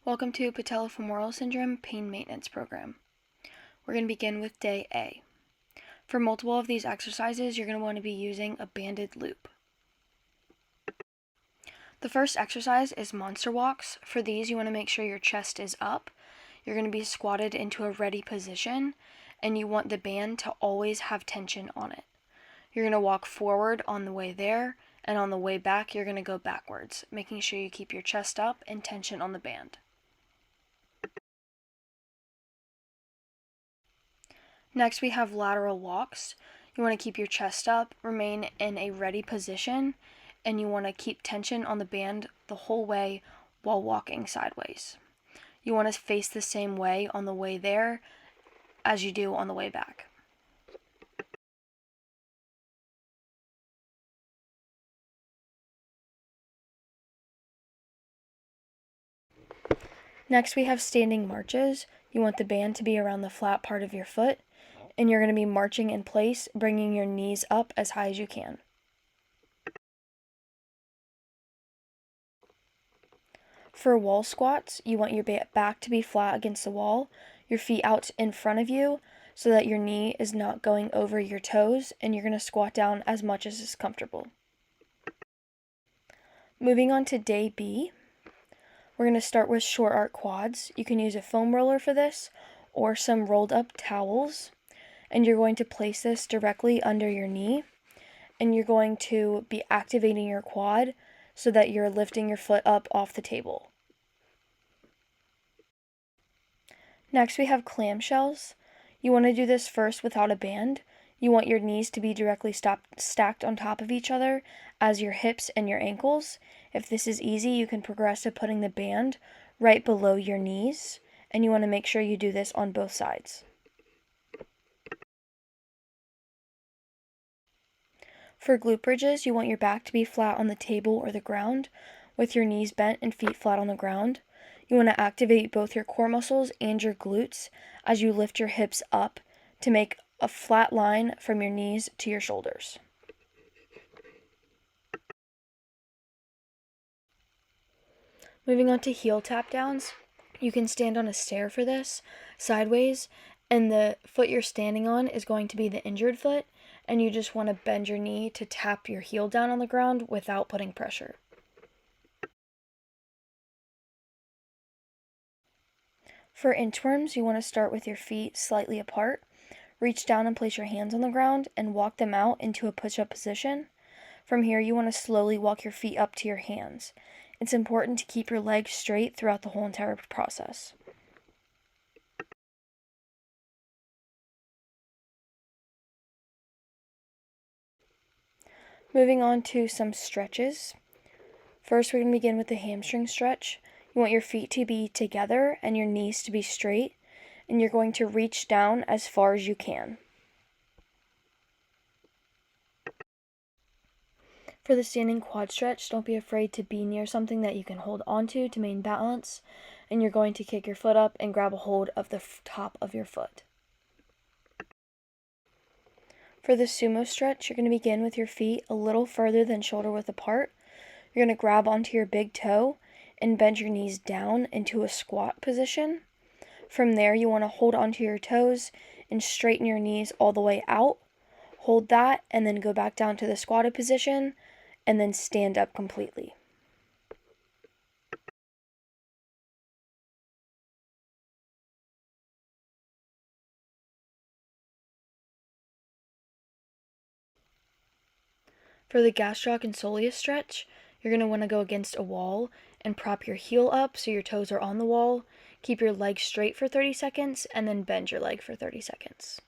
Welcome to Petellofemoral Syndrome Pain Maintenance Program. We're going to begin with Day A. For multiple of these exercises, you're going to want to be using a banded loop. The first exercise is monster walks. For these, you want to make sure your chest is up. You're going to be squatted into a ready position, and you want the band to always have tension on it. You're going to walk forward on the way there, and on the way back, you're going to go backwards, making sure you keep your chest up and tension on the band. Next, we have lateral walks. You want to keep your chest up, remain in a ready position, and you want to keep tension on the band the whole way while walking sideways. You want to face the same way on the way there as you do on the way back. Next, we have standing marches. You want the band to be around the flat part of your foot, and you're going to be marching in place, bringing your knees up as high as you can. For wall squats, you want your back to be flat against the wall, your feet out in front of you so that your knee is not going over your toes, and you're going to squat down as much as is comfortable. Moving on to Day B, we're going to start with short arc quads. You can use a foam roller for this or some rolled up towels, and you're going to place this directly under your knee, and you're going to be activating your quad so that you're lifting your foot up off the table. Next, we have clamshells. You want to do this first without a band. You want your knees to be directly stacked on top of each other as your hips and your ankles. If this is easy, you can progress to putting the band right below your knees, and you want to make sure you do this on both sides. For glute bridges, you want your back to be flat on the table or the ground with your knees bent and feet flat on the ground. You want to activate both your core muscles and your glutes as you lift your hips up to make a flat line from your knees to your shoulders. Moving on to heel tap downs, you can stand on a stair for this, sideways, and the foot you're standing on is going to be the injured foot, and you just want to bend your knee to tap your heel down on the ground without putting pressure. For inchworms, you want to start with your feet slightly apart, reach down and place your hands on the ground, and walk them out into a push-up position. From here, you want to slowly walk your feet up to your hands. It's important to keep your legs straight throughout the whole entire process. Moving on to some stretches. First, we're going to begin with the hamstring stretch. You want your feet to be together and your knees to be straight, and you're going to reach down as far as you can. For the standing quad stretch, don't be afraid to be near something that you can hold onto to maintain balance, and you're going to kick your foot up and grab a hold of the top of your foot. For the sumo stretch, you're going to begin with your feet a little further than shoulder width apart. You're going to grab onto your big toe and bend your knees down into a squat position. From there, you want to hold onto your toes and straighten your knees all the way out. Hold that and then go back down to the squatted position and then stand up completely. For the gastroc and soleus stretch, you're going to want to go against a wall and prop your heel up so your toes are on the wall. Keep your legs straight for 30 seconds and then bend your leg for 30 seconds.